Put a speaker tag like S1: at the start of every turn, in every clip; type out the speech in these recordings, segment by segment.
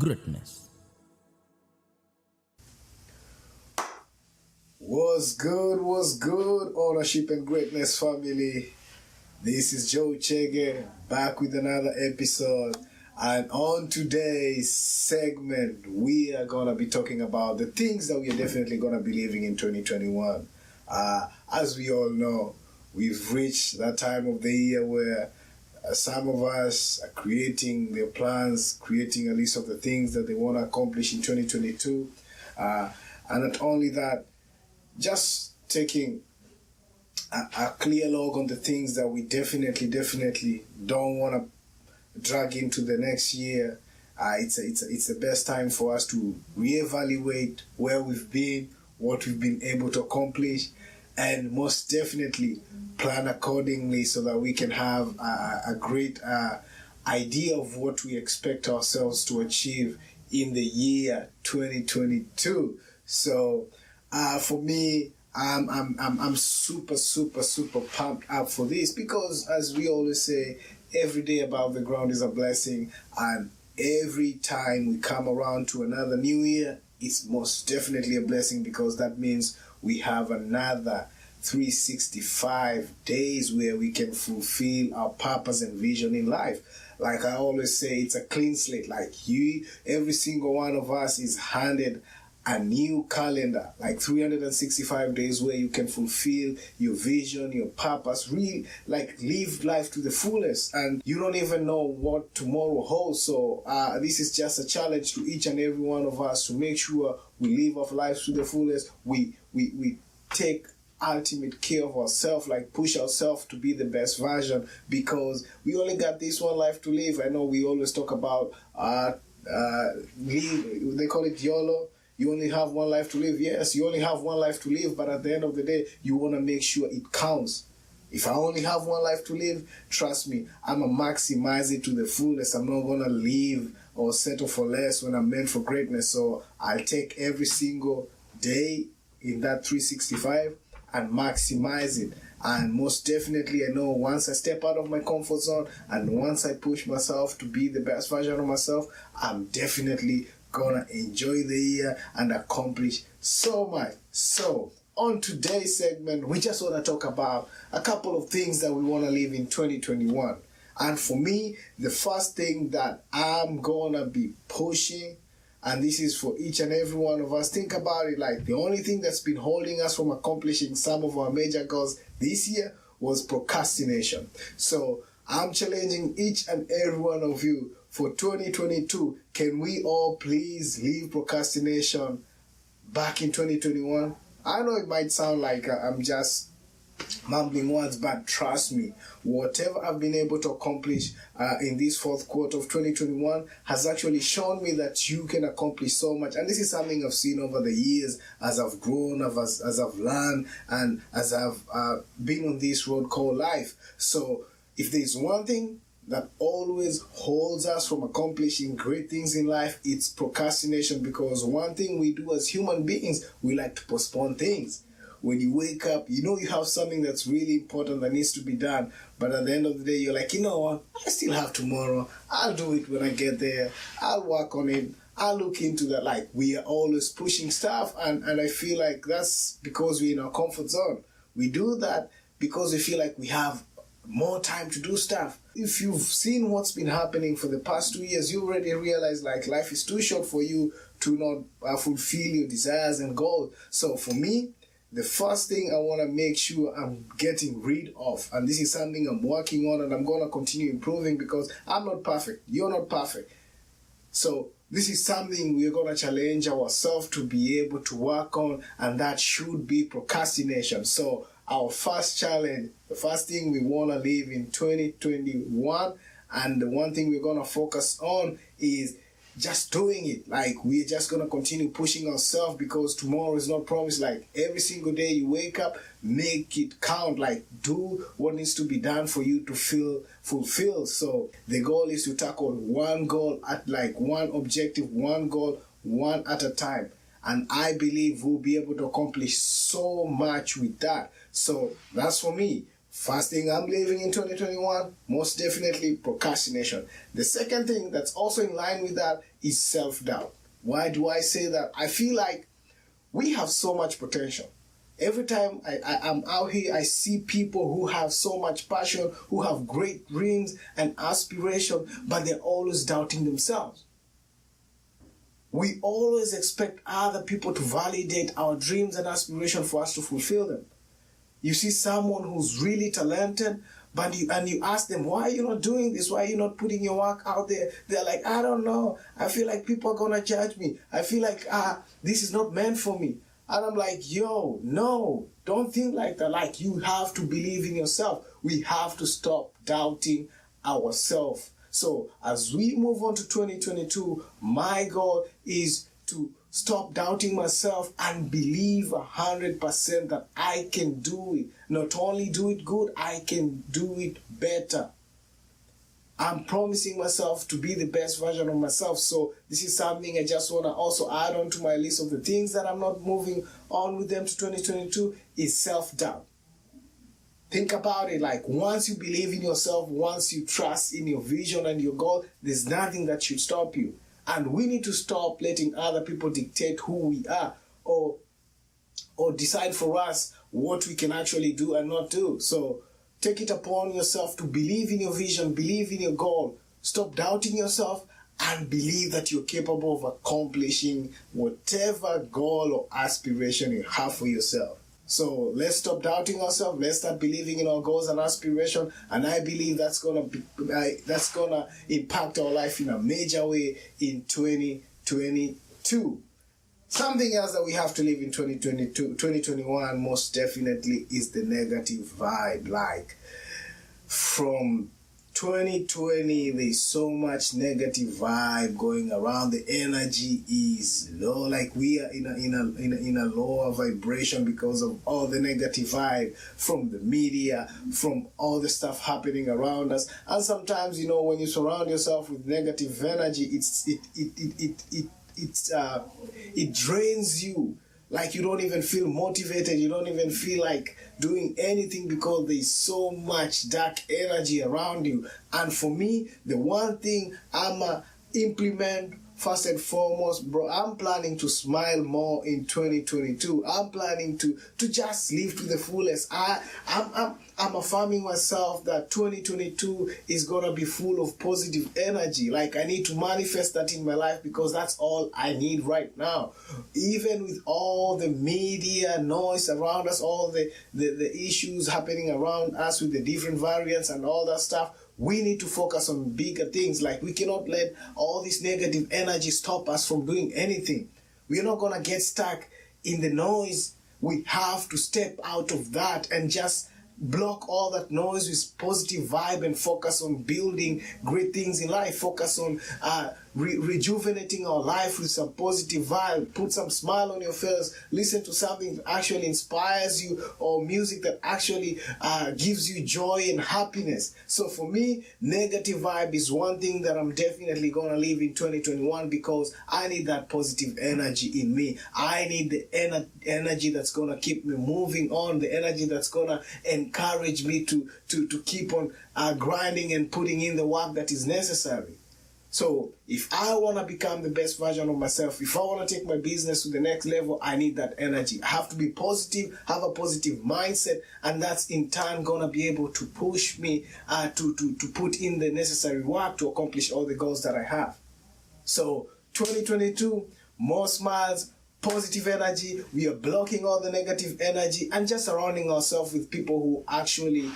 S1: greatness.
S2: What's good, Ownership and Greatness family? This is Joe CHEGE back with another episode. And on today's segment, we are going to be talking about the things that we are definitely going to be living in 2021. As we all know, we've reached that time of the year where some of us are creating their plans, creating a list of the things that they want to accomplish in 2022. And not only that, just taking a clear log on the things that we definitely don't want to drag into the next year. It's the best time for us to reevaluate where we've been, what we've been able to accomplish, and most definitely plan accordingly so that we can have a great idea of what we expect ourselves to achieve in the year 2022. So for me, I'm super pumped up for this because, as we always say, every day above the ground is a blessing, and every time we come around to another new year, it's most definitely a blessing because that means we have another 365 days where we can fulfill our purpose and vision in life. Like I always say, it's a clean slate. Like every single one of us is handed a new calendar, like 365 days where you can fulfill your vision, your purpose, really like live life to the fullest, and you don't even know what tomorrow holds. So this is just a challenge to each and every one of us to make sure we live our lives to the fullest. We take ultimate care of ourselves, like push ourselves to be the best version, because we only got this one life to live. I know we always talk about they call it YOLO. You only have one life to live. Yes, you only have one life to live, but at the end of the day, you want to make sure it counts. If I only have one life to live, trust me, I'm going to maximize it to the fullest. I'm not going to leave or settle for less when I'm meant for greatness. So I'll take every single day in that 365 and maximize it. And most definitely, I know once I step out of my comfort zone and once I push myself to be the best version of myself, I'm definitely gonna enjoy the year and accomplish so much. So on today's segment, we just want to talk about a couple of things that we want to live in 2021. And for me, the first thing that I'm gonna be pushing, and this is for each and every one of us, think about it, like the only thing that's been holding us from accomplishing some of our major goals this year was procrastination. So I'm challenging each and every one of you for 2022, can we all please leave procrastination back in 2021? I know it might sound like I'm just mumbling words, but trust me, whatever I've been able to accomplish in this fourth quarter of 2021 has actually shown me that you can accomplish so much. And this is something I've seen over the years as I've grown, as I've learned, and as I've been on this road called life. So if there's one thing that always holds us from accomplishing great things in life, it's procrastination. Because one thing we do as human beings, we like to postpone things. When you wake up, you know you have something that's really important that needs to be done, but at the end of the day, you're like, you know what, I still have tomorrow. I'll do it when I get there. I'll work on it. I'll look into that. Like, we are always pushing stuff, and I feel like that's because we're in our comfort zone. We do that because we feel like we have more time to do stuff. If you've seen what's been happening for the past 2 years, you already realize like life is too short for you to not fulfill your desires and goals. So for me, the first thing I want to make sure I'm getting rid of, and this is something I'm working on and I'm going to continue improving, because I'm not perfect. You're not perfect. So this is something we're going to challenge ourselves to be able to work on, and that should be procrastination. So our first challenge, the first thing we want to live in 2021, and the one thing we're going to focus on is just doing it. Like, we're just going to continue pushing ourselves, because tomorrow is not promised. Like, every single day you wake up, make it count. Like, do what needs to be done for you to feel fulfilled. So the goal is to tackle one goal at like one objective, one goal, one at a time. And I believe we'll be able to accomplish so much with that. So that's for me. First thing I'm leaving in 2021, most definitely procrastination. The second thing that's also in line with that is self-doubt. Why do I say that? I feel like we have so much potential. Every time I'm out here, I see people who have so much passion, who have great dreams and aspiration, but they're always doubting themselves. We always expect other people to validate our dreams and aspirations for us to fulfill them. You see someone who's really talented, but you ask them, why are you not doing this? Why are you not putting your work out there? They're like, I don't know. I feel like people are going to judge me. I feel like, this is not meant for me. And I'm like, yo, no, don't think like that. Like, you have to believe in yourself. We have to stop doubting ourselves. So as we move on to 2022, my goal is to stop doubting myself and believe 100% that I can do it. Not only do it good, I can do it better. I'm promising myself to be the best version of myself. So this is something I just want to also add on to my list of the things that I'm not moving on with them to 2022 is self-doubt. Think about it, like once you believe in yourself, once you trust in your vision and your goal, there's nothing that should stop you. And we need to stop letting other people dictate who we are or decide for us what we can actually do and not do. So take it upon yourself to believe in your vision, believe in your goal. Stop doubting yourself and believe that you're capable of accomplishing whatever goal or aspiration you have for yourself. So let's stop doubting ourselves. Let's start believing in our goals and aspirations. And I believe that's gonna impact our life in a major way in 2022. Something else that we have to live in 2021 most definitely is the negative vibe. Like from 2020, there's so much negative vibe going around. The energy is low, like we are in a lower vibration because of all the negative vibe from the media, from all the stuff happening around us. And sometimes, when you surround yourself with negative energy, it drains you. Like you don't even feel motivated. You don't even feel like doing anything because there's so much dark energy around you. And for me, the one thing I'ma implement first and foremost, bro, I'm planning to smile more in 2022. I'm planning to just live to the fullest. I'm affirming myself that 2022 is gonna be full of positive energy. Like I need to manifest that in my life because that's all I need right now. Even with all the media noise around us, all the issues happening around us with the different variants and all that stuff, we need to focus on bigger things. Like we cannot let all this negative energy stop us from doing anything. We're not gonna get stuck in the noise. We have to step out of that and just block all that noise with positive vibe and focus on building great things in life. Focus on rejuvenating our life with some positive vibe. Put some smile on your face. Listen to something that actually inspires you, or music that actually gives you joy and happiness. So for me, negative vibe is one thing that I'm definitely gonna leave in 2021 because I need that positive energy in me. I need the energy that's gonna keep me moving on, the energy that's gonna encourage me to keep on grinding and putting in the work that is necessary. So if I want to become the best version of myself, if I want to take my business to the next level, I need that energy. I have to be positive, have a positive mindset, and that's in turn going to be able to push me to put in the necessary work to accomplish all the goals that I have. So 2022, more smiles, positive energy. We are blocking all the negative energy and just surrounding ourselves with people who actually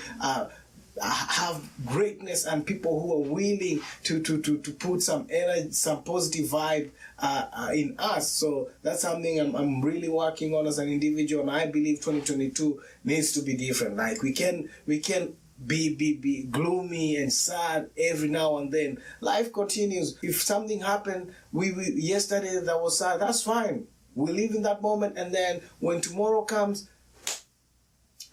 S2: have greatness and people who are willing to put some energy, some positive vibe in us. So that's something I'm really working on as an individual, and I believe 2022 needs to be different. Like we can be gloomy and sad every now and then. Life continues. If something happened yesterday that was sad, that's fine. We live in that moment, and then when tomorrow comes,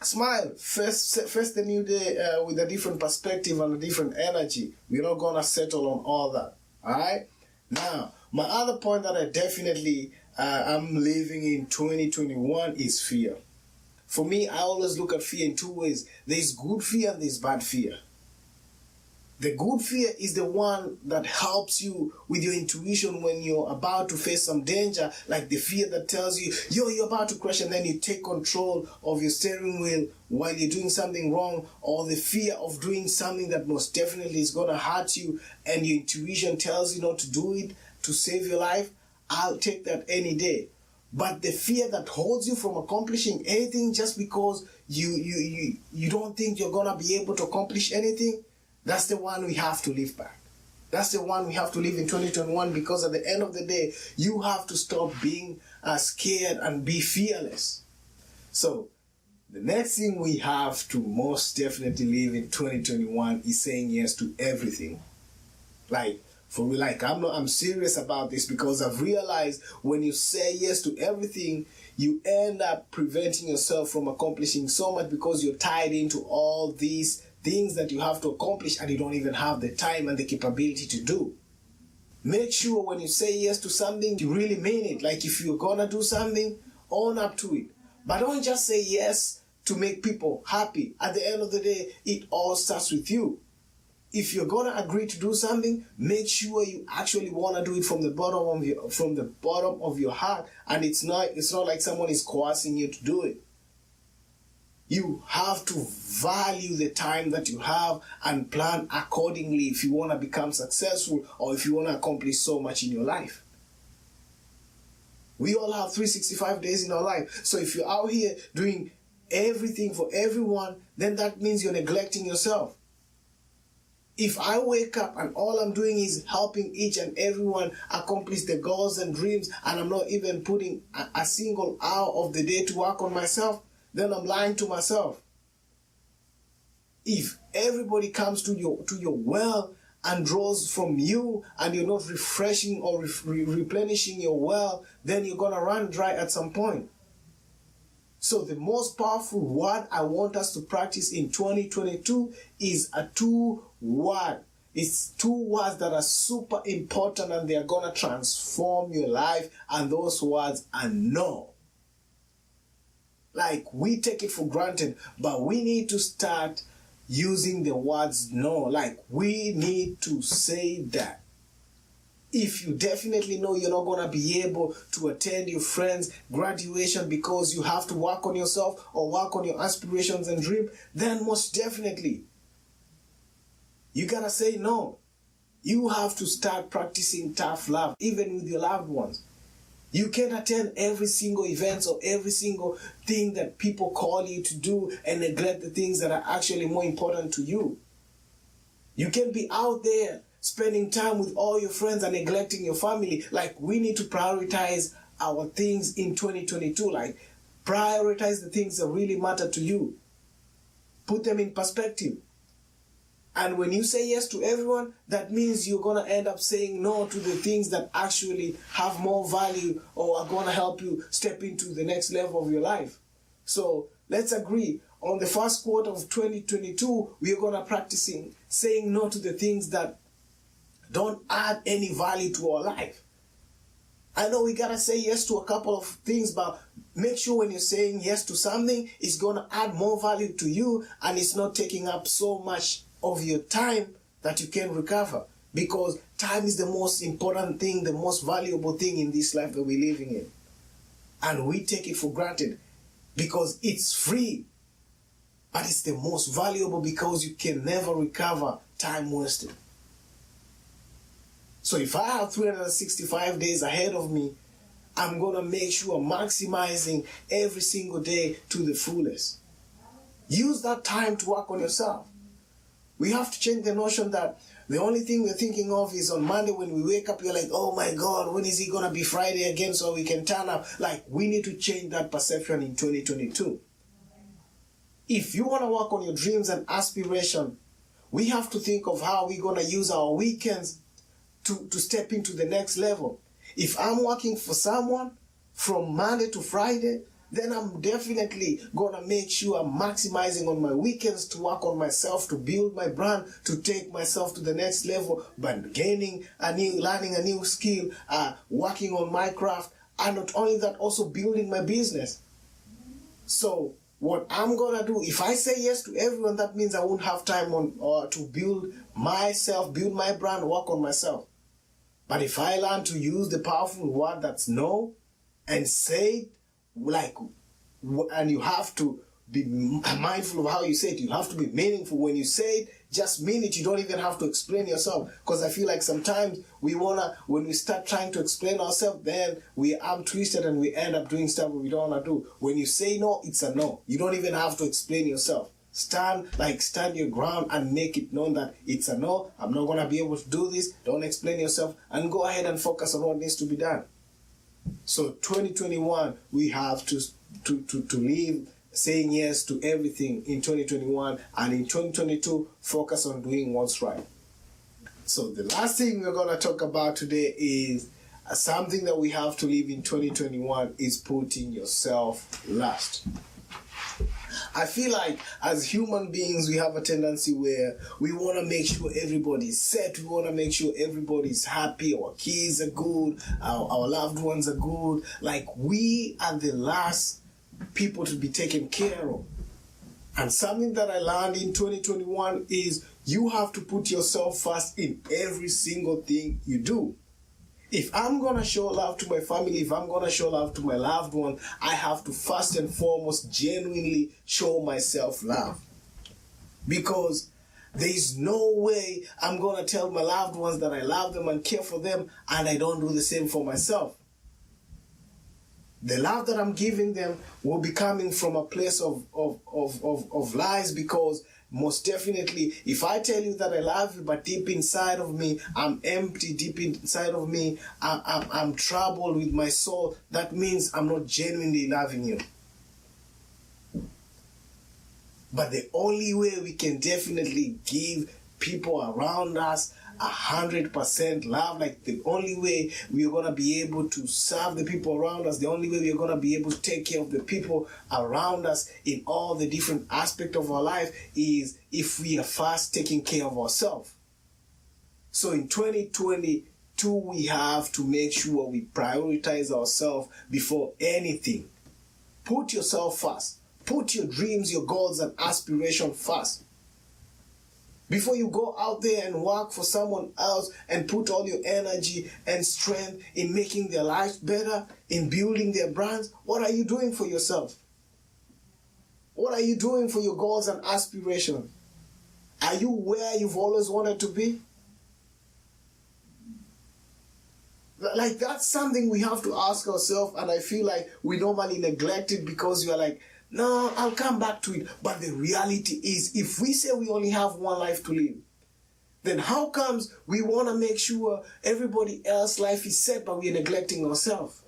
S2: smile. Face the new day with a different perspective and a different energy. We're not gonna settle on all that. All right. Now, my other point that I definitely I'm living in 2021 is fear. For me, I always look at fear in two ways. There's good fear and there's bad fear. The good fear is the one that helps you with your intuition when you're about to face some danger, like the fear that tells you, yo, you're about to crash, and then you take control of your steering wheel while you're doing something wrong, or the fear of doing something that most definitely is going to hurt you, and your intuition tells you not to do it to save your life. I'll take that any day. But the fear that holds you from accomplishing anything just because you don't think you're going to be able to accomplish anything, that's the one we have to live back. That's the one we have to live in 2021, because at the end of the day, you have to stop being scared and be fearless. So the next thing we have to most definitely live in 2021 is saying yes to everything. I'm serious about this, because I've realized when you say yes to everything, you end up preventing yourself from accomplishing so much, because you're tied into all these things that you have to accomplish and you don't even have the time and the capability to do. Make sure when you say yes to something, you really mean it. Like if you're gonna do something, own up to it. But don't just say yes to make people happy. At the end of the day, it all starts with you. If you're gonna agree to do something, make sure you actually wanna do it from the bottom of your heart, and it's not like someone is coercing you to do it. You have to value the time that you have and plan accordingly if you want to become successful or if you want to accomplish so much in your life. We all have 365 days in our life. So if you're out here doing everything for everyone, then that means you're neglecting yourself. If I wake up and all I'm doing is helping each and everyone accomplish their goals and dreams, and I'm not even putting a single hour of the day to work on myself, then I'm lying to myself. If everybody comes to your well and draws from you, and you're not refreshing or replenishing your well, then you're going to run dry at some point. So the most powerful word I want us to practice in 2022 is a 2-word. It's 2 words that are super important, and they are going to transform your life, and those words are no. Like, we take it for granted, but we need to start using the words no. Like, we need to say that. If you definitely know you're not going to be able to attend your friend's graduation because you have to work on yourself or work on your aspirations and dreams, then most definitely you got to say no. You have to start practicing tough love, even with your loved ones. You can't attend every single event or every single thing that people call you to do and neglect the things that are actually more important to you. You can't be out there spending time with all your friends and neglecting your family. Like, we need to prioritize our things in 2022. Like, prioritize the things that really matter to you. Put them in perspective. And when you say yes to everyone, that means you're going to end up saying no to the things that actually have more value or are going to help you step into the next level of your life. So let's agree, on the first quarter of 2022, we are going to practice saying no to the things that don't add any value to our life. I know we got to say yes to a couple of things, but make sure when you're saying yes to something, it's going to add more value to you, and it's not taking up so much of your time that you can recover, because time is the most important thing, the most valuable thing in this life that we're living in, and we take it for granted because it's free, but it's the most valuable because you can never recover time wasted. So if I have 365 days ahead of me, I'm going to make sure I'm maximizing every single day to the fullest. Use that time to work on yourself. We have to change the notion that the only thing we're thinking of is on Monday when we wake up, you're like, oh my God, when is it going to be Friday again so we can turn up? Like, we need to change that perception in 2022. If you want to work on your dreams and aspiration, we have to think of how we're going to use our weekends to step into the next level. If I'm working for someone from Monday to Friday, then I'm definitely going to make sure I'm maximizing on my weekends to work on myself, to build my brand, to take myself to the next level by learning a new skill, working on my craft, and not only that, also building my business. So what I'm gonna do, if I say yes to everyone, that means I won't have time to build myself, build my brand, work on myself. But if I learn to use the powerful word that's no and say it, and you have to be mindful of how you say it. You have to be meaningful. When you say it, just mean it. You don't even have to explain yourself. Because I feel like sometimes when we start trying to explain ourselves, then we arm twisted and we end up doing stuff we don't want to do. When you say no, it's a no. You don't even have to explain yourself. Stand your ground and make it known that it's a no. I'm not going to be able to do this. Don't explain yourself and go ahead and focus on what needs to be done. So 2021, we have to live saying yes to everything in 2021, and in 2022 focus on doing what's right. So the last thing we're going to talk about today is something that we have to live in 2021 is putting yourself last. I feel like as human beings, we have a tendency where we want to make sure everybody's set. We want to make sure everybody's happy. Our kids are good. Our loved ones are good. Like, we are the last people to be taken care of. And something that I learned in 2021 is you have to put yourself first in every single thing you do. If I'm going to show love to my family, if I'm going to show love to my loved one, I have to first and foremost genuinely show myself love. Because there is no way I'm going to tell my loved ones that I love them and care for them and I don't do the same for myself. The love that I'm giving them will be coming from a place of lies, because most definitely, if I tell you that I love you, but deep inside of me, I'm empty, deep inside of me, I'm troubled with my soul, that means I'm not genuinely loving you. But the only way we can definitely give people around us 100% love, like the only way we're going to be able to serve the people around us, the only way we're going to be able to take care of the people around us in all the different aspects of our life, is if we are first taking care of ourselves. So in 2022, we have to make sure we prioritize ourselves before anything. Put yourself first. Put your dreams, your goals, and aspirations first. Before you go out there and work for someone else and put all your energy and strength in making their lives better, in building their brands, what are you doing for yourself? What are you doing for your goals and aspirations? Are you where you've always wanted to be? Like, that's something we have to ask ourselves, and I feel like we normally neglect it because we are like, no, I'll come back to it. But the reality is, if we say we only have one life to live, then how comes we want to make sure everybody else's life is set, but we're neglecting ourselves?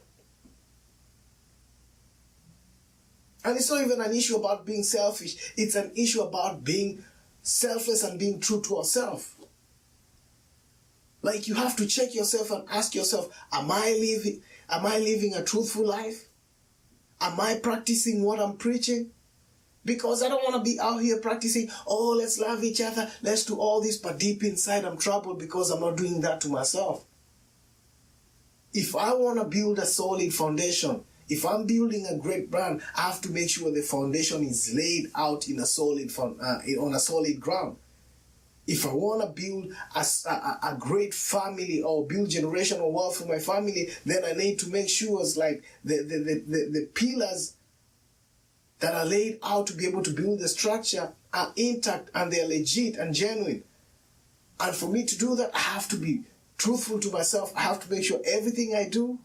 S2: And it's not even an issue about being selfish. It's an issue about being selfless and being true to ourselves. Like, you have to check yourself and ask yourself, am I living a truthful life? Am I practicing what I'm preaching? Because I don't want to be out here practicing, oh, let's love each other, let's do all this, but deep inside I'm troubled because I'm not doing that to myself. If I want to build a solid foundation, if I'm building a great brand, I have to make sure the foundation is laid out in a on a solid ground. If I want to build a great family or build generational wealth for my family, then I need to make sure it's like the pillars that are laid out to be able to build the structure are intact and they're legit and genuine. And for me to do that, I have to be truthful to myself. I have to make sure everything I do,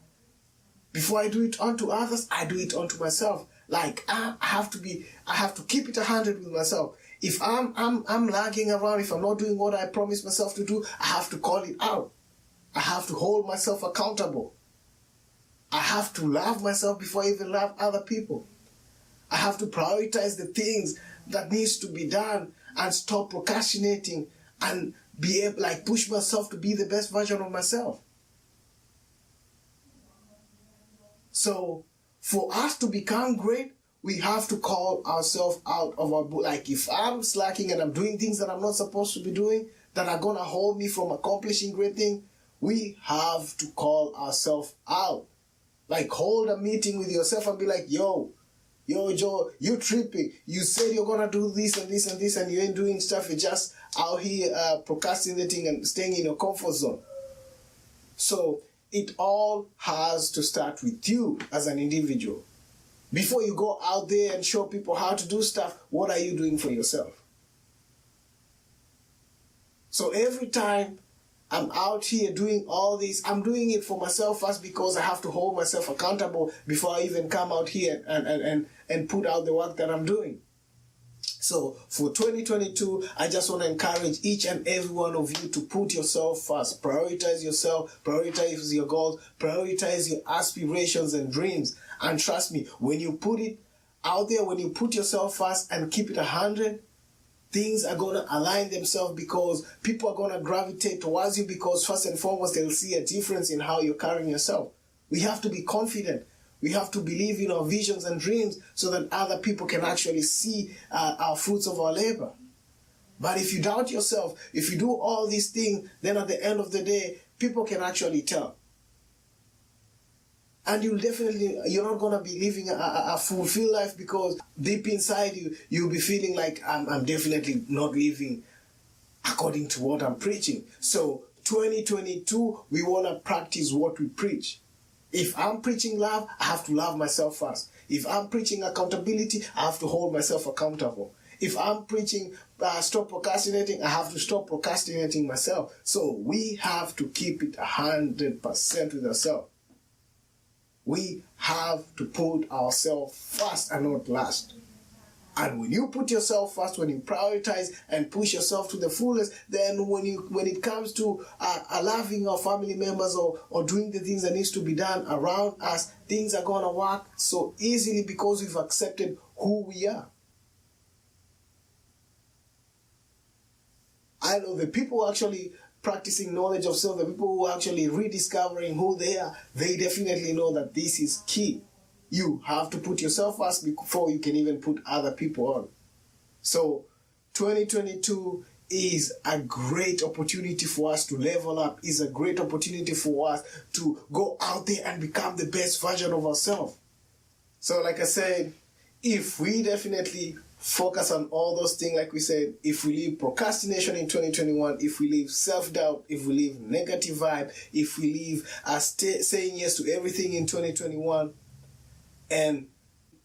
S2: before I do it unto others, I do it unto myself. Like, I have to keep it 100 with myself. If I'm lagging around, if I'm not doing what I promised myself to do, I have to call it out. I have to hold myself accountable. I have to love myself before I even love other people. I have to prioritize the things that needs to be done and stop procrastinating and be able, like, push myself to be the best version of myself. So, for us to become great, we have to call ourselves out of our book. Like, if I'm slacking and I'm doing things that I'm not supposed to be doing, that are going to hold me from accomplishing great things, we have to call ourselves out. Like, hold a meeting with yourself and be like, yo, Yo, Joe, you tripping. You said you're going to do this and this and this, and you ain't doing stuff. You're just out here procrastinating and staying in your comfort zone. So it all has to start with you as an individual. Before you go out there and show people how to do stuff, what are you doing for yourself? So every time I'm out here doing all this, I'm doing it for myself first, because I have to hold myself accountable before I even come out here and put out the work that I'm doing. So for 2022, I just want to encourage each and every one of you to put yourself first. Prioritize yourself, prioritize your goals, prioritize your aspirations and dreams. And trust me, when you put it out there, when you put yourself first and keep it 100, things are going to align themselves, because people are going to gravitate towards you, because first and foremost, they'll see a difference in how you're carrying yourself. We have to be confident. We have to believe in our visions and dreams so that other people can actually see our fruits of our labor. But if you doubt yourself, if you do all these things, then at the end of the day, people can actually tell. And you're not going to be living a fulfilled life, because deep inside you, you'll be feeling like, I'm definitely not living according to what I'm preaching. So 2022, we want to practice what we preach. If I'm preaching love, I have to love myself first. If I'm preaching accountability, I have to hold myself accountable. If I'm preaching stop procrastinating, I have to stop procrastinating myself. So we have to keep it 100% with ourselves. We have to put ourselves first and not last. And when you put yourself first, when you prioritize and push yourself to the fullest, then when it comes to loving our family members or doing the things that needs to be done around us, things are going to work so easily, because we've accepted who we are. I know the people actually practicing knowledge of self, the people who are actually rediscovering who they are, they definitely know that this is key. You have to put yourself first before you can even put other people on. So 2022 is a great opportunity for us to level up, is a great opportunity for us to go out there and become the best version of ourselves. So like I said, if we definitely focus on all those things, like we said, if we leave procrastination in 2021, if we leave self-doubt, if we leave negative vibe, if we leave saying yes to everything in 2021, and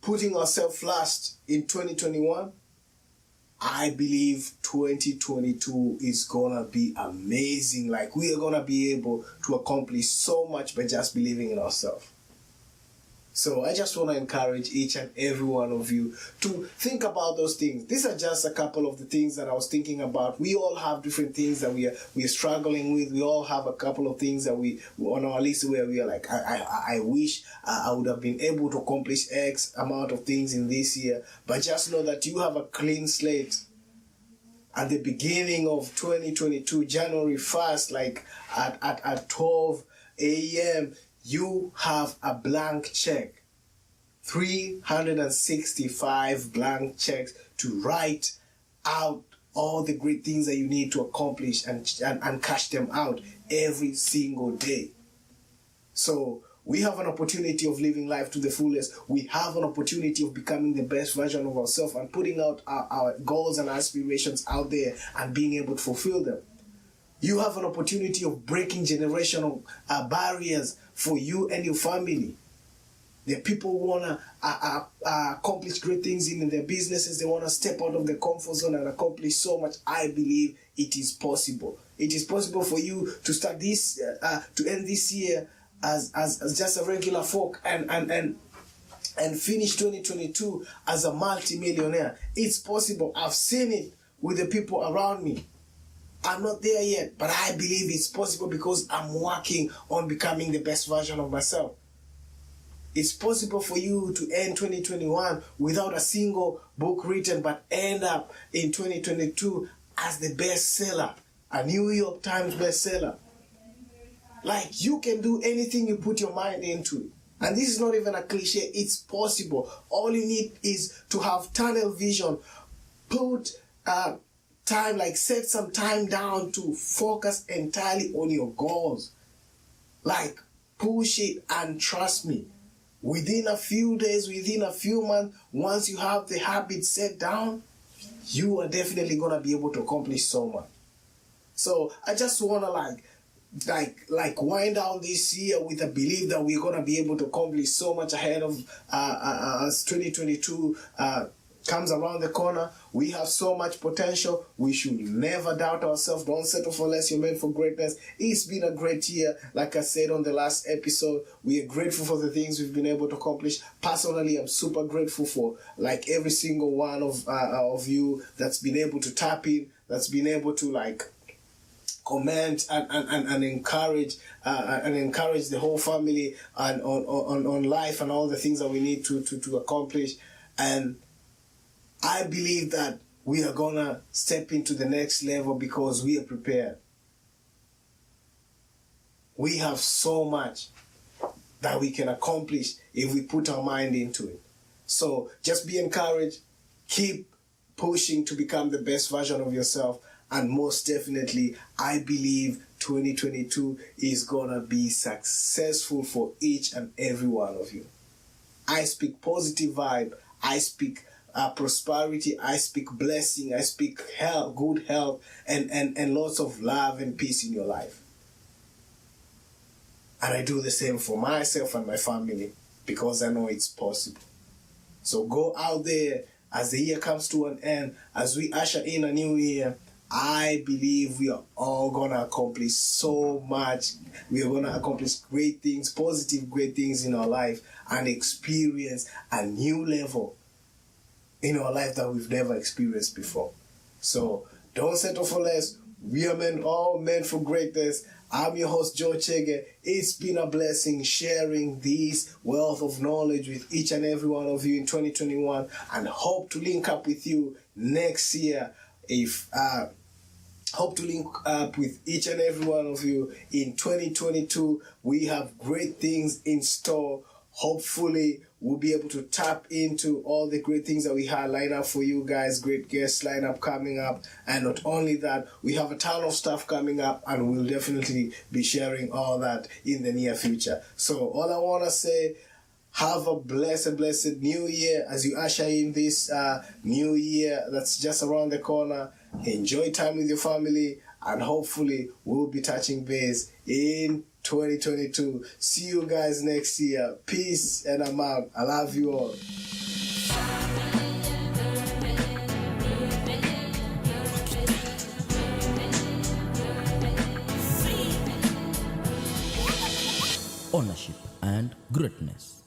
S2: putting ourselves last in 2021, I believe 2022 is gonna be amazing. Like, we are gonna be able to accomplish so much by just believing in ourselves. So I just want to encourage each and every one of you to think about those things. These are just a couple of the things that I was thinking about. We all have different things that we are struggling with. We all have a couple of things that we on our list where we are like, I wish I would have been able to accomplish X amount of things in this year. But just know that you have a clean slate. At the beginning of 2022, January 1st, like at 12 a.m., you have a blank check. 365 blank checks to write out all the great things that you need to accomplish and cash them out every single day. So we have an opportunity of living life to the fullest. We have an opportunity of becoming the best version of ourselves and putting out our goals and aspirations out there and being able to fulfill them. You have an opportunity of breaking generational barriers for you and your family. The people who want to accomplish great things in their businesses. They want to step out of the comfort zone and accomplish so much. I believe it is possible. It is possible for you to start this, to end this year as just a regular folk and finish 2022 as a multi-millionaire. It's possible. I've seen it with the people around me. I'm not there yet, but I believe it's possible because I'm working on becoming the best version of myself. It's possible for you to end 2021 without a single book written, but end up in 2022 as the bestseller, a New York Times bestseller. Like, you can do anything you put your mind into. And this is not even a cliche, it's possible. All you need is to have tunnel vision. Put time, like set some time down to focus entirely on your goals. Like, push it and trust me. within a few days, within a few months, once you have the habit set down, you are definitely going to be able to accomplish so much. So I just want to like wind down this year with a belief that we're going to be able to accomplish so much ahead of as 2022 comes around the corner. We have so much potential. We should never doubt ourselves. Don't settle for less. You're meant for greatness. It's been a great year. Like I said on the last episode, we are grateful for the things we've been able to accomplish. Personally, I'm super grateful for like every single one of you that's been able to tap in, that's been able to like comment and encourage the whole family and on life and all the things that we need to accomplish. And I believe that we are gonna step into the next level because we are prepared. We have so much that we can accomplish if we put our mind into it. So just be encouraged, keep pushing to become the best version of yourself. And most definitely, I believe 2022 is going to be successful for each and every one of you. I speak positive vibe. I speak prosperity. I speak blessing. I speak health, good health, and lots of love and peace in your life. And I do the same for myself and my family because I know it's possible. So go out there as the year comes to an end, as we usher in a new year. I believe we are all going to accomplish so much. We are going to accomplish great things, positive great things in our life, and experience a new level in our life that we've never experienced before. So don't settle for less. We are all meant for greatness. I'm your host, Joe CHEGE. It's been a blessing sharing this wealth of knowledge with each and every one of you in 2021, and hope to link up with you next year. Hope to link up with each and every one of you in 2022. We have great things in store. Hopefully, we'll be able to tap into all the great things that we had lined up for you guys. Great guests lined up coming up. And not only that, we have a ton of stuff coming up, and we'll definitely be sharing all that in the near future. So all I want to say, have a blessed new year as you usher in this new year that's just around the corner. Enjoy time with your family, and hopefully we'll be touching base in 2022. See you guys next year. Peace, and I'm out. I love you all.
S1: Ownership and greatness.